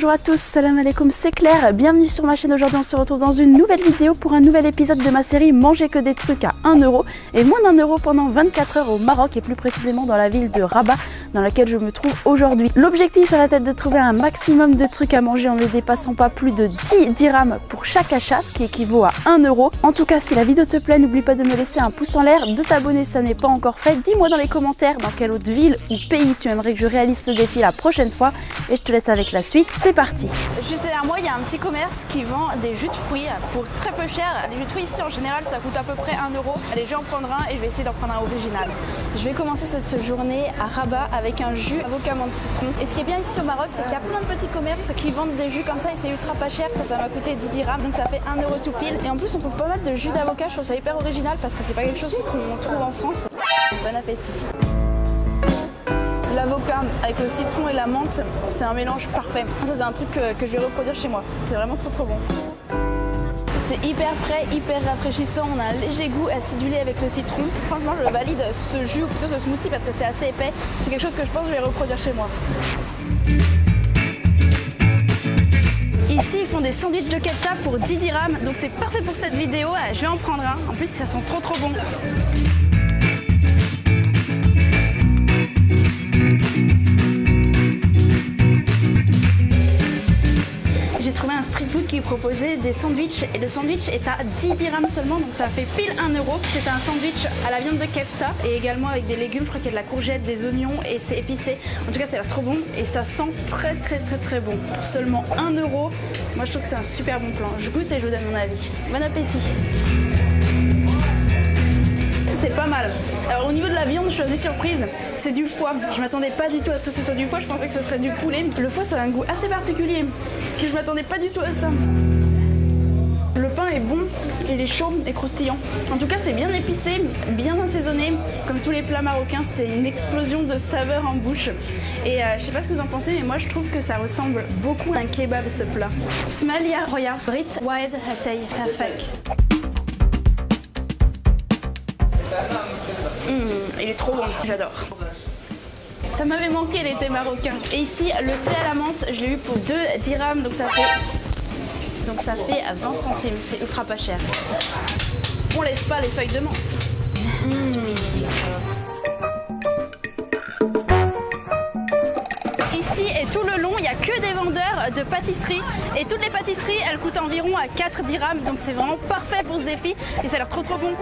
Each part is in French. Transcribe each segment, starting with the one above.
bonjour à tous, salam alaikum, c'est Claire, bienvenue sur ma chaîne. Aujourd'hui on se retrouve dans une nouvelle vidéo pour un nouvel épisode de ma série Manger que des trucs à 1 € et moins d'1 € pendant 24 heures au Maroc et plus précisément dans la ville de Rabat dans laquelle je me trouve aujourd'hui. L'objectif ça va être de trouver un maximum de trucs à manger en ne dépassant pas plus de 10 dirhams pour chaque achat, ce qui équivaut à 1 €. En tout cas, si la vidéo te plaît, n'oublie pas de me laisser un pouce en l'air, de t'abonner si ça n'est pas encore fait. Dis-moi dans les commentaires dans quelle autre ville ou pays tu aimerais que je réalise ce défi la prochaine fois et je te laisse avec la suite. C'est parti. Juste derrière moi, il y a un petit commerce qui vend des jus de fruits pour très peu cher. Les jus de fruits ici en général ça coûte à peu près 1 €. Allez, je vais en prendre un et je vais essayer d'en prendre un original. Je vais commencer cette journée à Rabat avec un jus avocat menthe citron. Et ce qui est bien ici au Maroc, c'est qu'il y a plein de petits commerces qui vendent des jus comme ça et c'est ultra pas cher. Ça m'a coûté 10 dirhams, donc ça fait 1 € tout pile. Et en plus on trouve pas mal de jus d'avocat, je trouve ça hyper original parce que c'est pas quelque chose qu'on trouve en France. Bon appétit. L'avocat avec le citron et la menthe, c'est un mélange parfait. Ça c'est un truc que je vais reproduire chez moi. C'est vraiment trop bon. C'est hyper frais, hyper rafraîchissant, on a un léger goût acidulé avec le citron. Franchement je valide ce jus ou plutôt ce smoothie parce que c'est assez épais. C'est quelque chose que je pense que je vais reproduire chez moi. Ici ils font des sandwichs de kefta pour 10 dirhams, donc c'est parfait pour cette vidéo. Je vais en prendre un, en plus ça sent trop bon. J'ai trouvé un street food qui proposait des sandwichs et le sandwich est à 10 dirhams seulement, donc ça fait pile 1 €. C'est un sandwich à la viande de kefta et également avec des légumes, je crois qu'il y a de la courgette, des oignons et c'est épicé. En tout cas ça a l'air trop bon et ça sent très bon. Pour seulement 1 €, moi je trouve que c'est un super bon plan. Je goûte et je vous donne mon avis. Bon appétit. C'est pas mal. Alors au niveau de la viande, je suis assez surprise. C'est du foie. Je m'attendais pas du tout à ce que ce soit du foie. Je pensais que ce serait du poulet. Le foie, ça a un goût assez particulier. Je m'attendais pas du tout à ça. Le pain est bon, il est chaud et croustillant. En tout cas, c'est bien épicé, bien assaisonné. Comme tous les plats marocains, c'est une explosion de saveurs en bouche. Et je sais pas ce que vous en pensez, mais moi je trouve que ça ressemble beaucoup à un kebab ce plat. Smalia Roya Brit Waed Hatay Hafak. Il est trop bon, j'adore. Ça m'avait manqué les thés marocains. Et ici, le thé à la menthe, je l'ai eu pour 2 dirhams, donc ça fait 20 centimes. C'est ultra pas cher. On laisse pas les feuilles de menthe. Ici et tout le long, il n'y a que des vendeurs de pâtisseries. Et toutes les pâtisseries, elles coûtent environ à 4 dirhams. Donc c'est vraiment parfait pour ce défi. Et ça a l'air trop bon.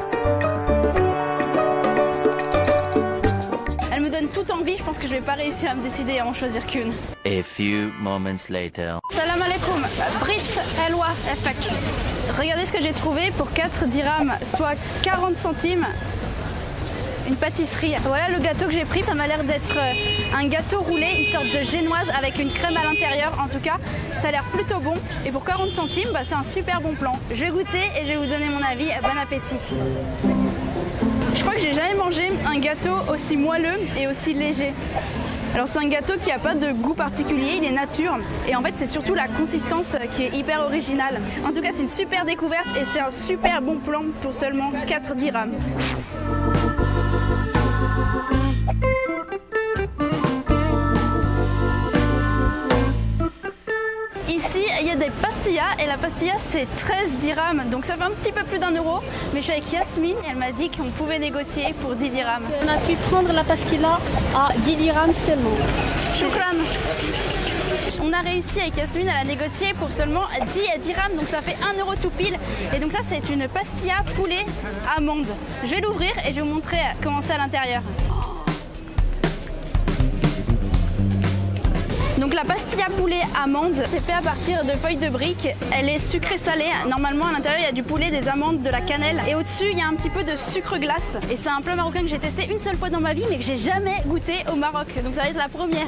Tout envie, je pense que je vais pas réussir à me décider à en choisir qu'une. A few moments later. Salam alaikum, Brit Elwa Efek. Regardez ce que j'ai trouvé pour 4 dirhams, soit 40 centimes. Une pâtisserie. Voilà le gâteau que j'ai pris, ça m'a l'air d'être un gâteau roulé, une sorte de génoise avec une crème à l'intérieur. En tout cas, ça a l'air plutôt bon. Et pour 40 centimes, c'est un super bon plan. Je vais goûter et je vais vous donner mon avis. Bon appétit. Je crois que j'ai jamais mangé un gâteau aussi moelleux et aussi léger. Alors c'est un gâteau qui n'a pas de goût particulier, il est nature et en fait c'est surtout la consistance qui est hyper originale. En tout cas c'est une super découverte et c'est un super bon plan pour seulement 4 dirhams. Ici, il y a des pastillas et la pastilla c'est 13 dirhams, donc ça fait un petit peu plus d'1 €. Mais je suis avec Yasmine et elle m'a dit qu'on pouvait négocier pour 10 dirhams. On a pu prendre la pastilla à 10 dirhams seulement. Shukran. On a réussi avec Yasmine à la négocier pour seulement 10 dirhams, donc ça fait 1 € tout pile. Et donc ça c'est une pastilla poulet amande. Je vais l'ouvrir et je vais vous montrer comment c'est à l'intérieur. Donc la pastilla poulet amande, c'est fait à partir de feuilles de briques. Elle est sucrée salée. Normalement à l'intérieur il y a du poulet, des amandes, de la cannelle. Et au-dessus il y a un petit peu de sucre glace. Et c'est un plat marocain que j'ai testé une seule fois dans ma vie mais que j'ai jamais goûté au Maroc. Donc ça va être la première.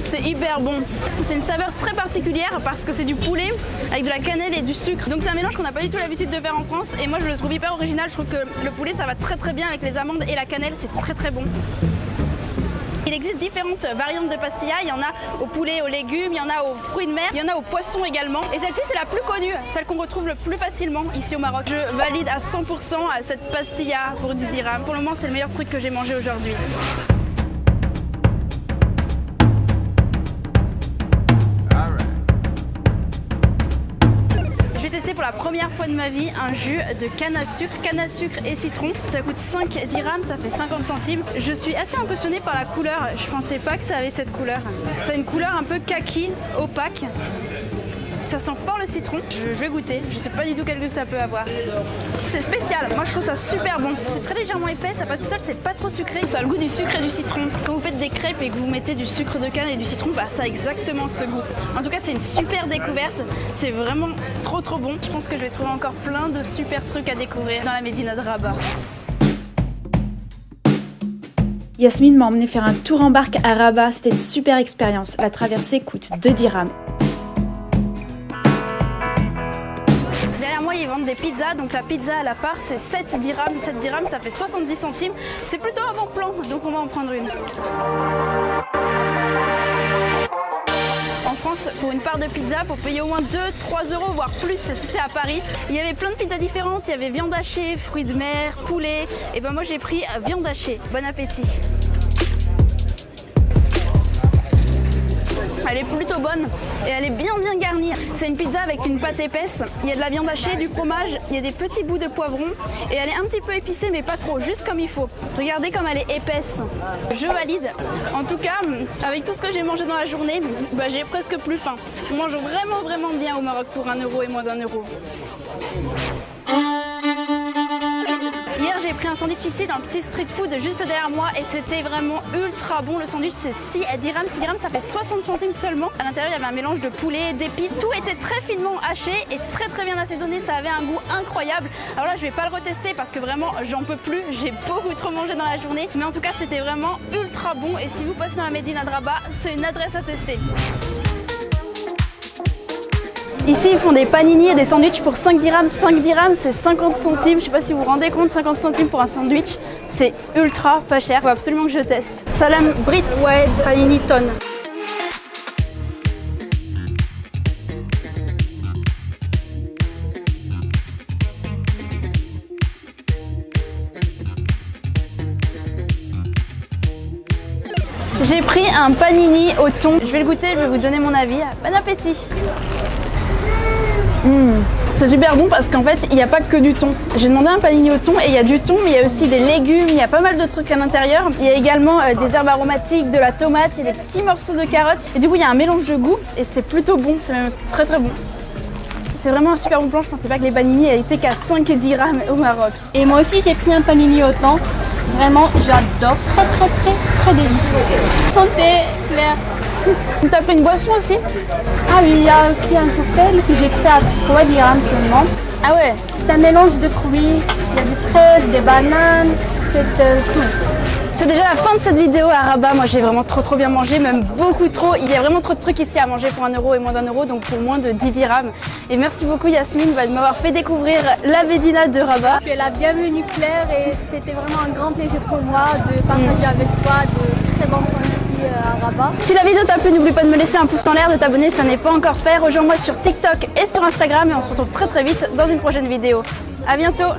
C'est hyper bon. C'est une saveur très particulière parce que c'est du poulet avec de la cannelle et du sucre. Donc c'est un mélange qu'on n'a pas du tout l'habitude de faire en France. Et moi je le trouve hyper original. Je trouve que le poulet ça va très bien avec les amandes et la cannelle. C'est très bon. Il existe différentes variantes de pastillas, il y en a au poulet, aux légumes, il y en a aux fruits de mer, il y en a aux poissons également. Et celle-ci c'est la plus connue, celle qu'on retrouve le plus facilement ici au Maroc. Je valide à 100% cette pastilla pour 10 dirhams. Pour le moment c'est le meilleur truc que j'ai mangé aujourd'hui. la première fois de ma vie un jus de canne à sucre et citron. Ça coûte 5 dirhams, ça fait 50 centimes. Je suis assez impressionnée par la couleur. Je pensais pas que ça avait cette couleur. Ça a une couleur un peu kaki, opaque. Ça sent fort le citron. Je vais goûter. Je sais pas du tout quel goût ça peut avoir. C'est spécial. Moi, je trouve ça super bon. C'est très légèrement épais. Ça passe tout seul. C'est pas trop sucré. Ça a le goût du sucre et du citron. Quand vous faites des crêpes et que vous mettez du sucre de canne et du citron, bah ça a exactement ce goût. En tout cas, c'est une super découverte. C'est vraiment trop bon. Je pense que je vais trouver encore plein de super trucs à découvrir dans la Médina de Rabat. Yasmine m'a emmené faire un tour en barque à Rabat. C'était une super expérience. La traversée coûte 2 dirhams. Ils vendent des pizzas, donc la pizza à la part c'est 7 dirhams. 7 dirhams ça fait 70 centimes. C'est plutôt un bon plan, donc on va en prendre une. En France, pour une part de pizza, pour payer au moins 2-3 euros, voire plus, c'est à Paris. Il y avait plein de pizzas différentes, il y avait viande hachée, fruits de mer, poulet. Et ben moi j'ai pris viande hachée. Bon appétit. Elle est plutôt bonne et elle est bien garnie. C'est une pizza avec une pâte épaisse. Il y a de la viande hachée, du fromage, il y a des petits bouts de poivron et elle est un petit peu épicée mais pas trop, juste comme il faut. Regardez comme elle est épaisse. Je valide. En tout cas, avec tout ce que j'ai mangé dans la journée, bah, j'ai presque plus faim. On mange vraiment bien au Maroc pour 1 euro et moins d'1 euro. Hier j'ai pris un sandwich ici d'un petit street food juste derrière moi et c'était vraiment ultra bon. Le sandwich c'est 6 dirhams, 6 dirhams ça fait 60 centimes seulement. À l'intérieur il y avait un mélange de poulet, d'épices, tout était très finement haché et très bien assaisonné, ça avait un goût incroyable. Alors là je vais pas le retester parce que vraiment j'en peux plus, j'ai beaucoup trop mangé dans la journée. Mais en tout cas c'était vraiment ultra bon et si vous passez dans la Médina de Rabat, c'est une adresse à tester. Ici, ils font des panini et des sandwichs pour 5 dirhams. 5 dirhams, c'est 50 centimes. Je sais pas si vous vous rendez compte, 50 centimes pour un sandwich, c'est ultra pas cher. Il faut absolument que je teste. Salam Brit, ouais, panini tonne. J'ai pris un panini au thon. Je vais le goûter, je vais vous donner mon avis. Bon appétit! C'est super bon parce qu'en fait il n'y a pas que du thon. J'ai demandé un panini au thon et il y a du thon mais il y a aussi des légumes, il y a pas mal de trucs à l'intérieur. Il y a également des herbes aromatiques, de la tomate, il y a des petits morceaux de carottes et du coup il y a un mélange de goût et c'est plutôt bon, c'est même très bon. C'est vraiment un super bon plan, je pensais pas que les panini étaient qu'à 5 dirhams au Maroc. Et moi aussi j'ai pris un panini au thon. Vraiment j'adore, très délicieux. Santé Claire. T'as pris une boisson aussi? Ah oui, il y a aussi un cocktail que j'ai fait à 3 dirhams seulement. Ah ouais? C'est un mélange de fruits, il y a des fraises, des bananes, tout. C'est déjà la fin de cette vidéo à Rabat. Moi j'ai vraiment trop bien mangé, même beaucoup trop. Il y a vraiment trop de trucs ici à manger pour 1 euro et moins d'1 euro, donc pour moins de 10 dirhams. Et merci beaucoup Yasmine de m'avoir fait découvrir la Médina de Rabat. Tu es la bienvenue Claire et c'était vraiment un grand plaisir pour moi de partager avec toi de très bons points ici à Rabat. Si la vidéo t'a plu, n'oublie pas de me laisser un pouce en l'air, de t'abonner si ça n'est pas encore fait. Rejoins-moi sur TikTok et sur Instagram et on se retrouve très vite dans une prochaine vidéo. À bientôt!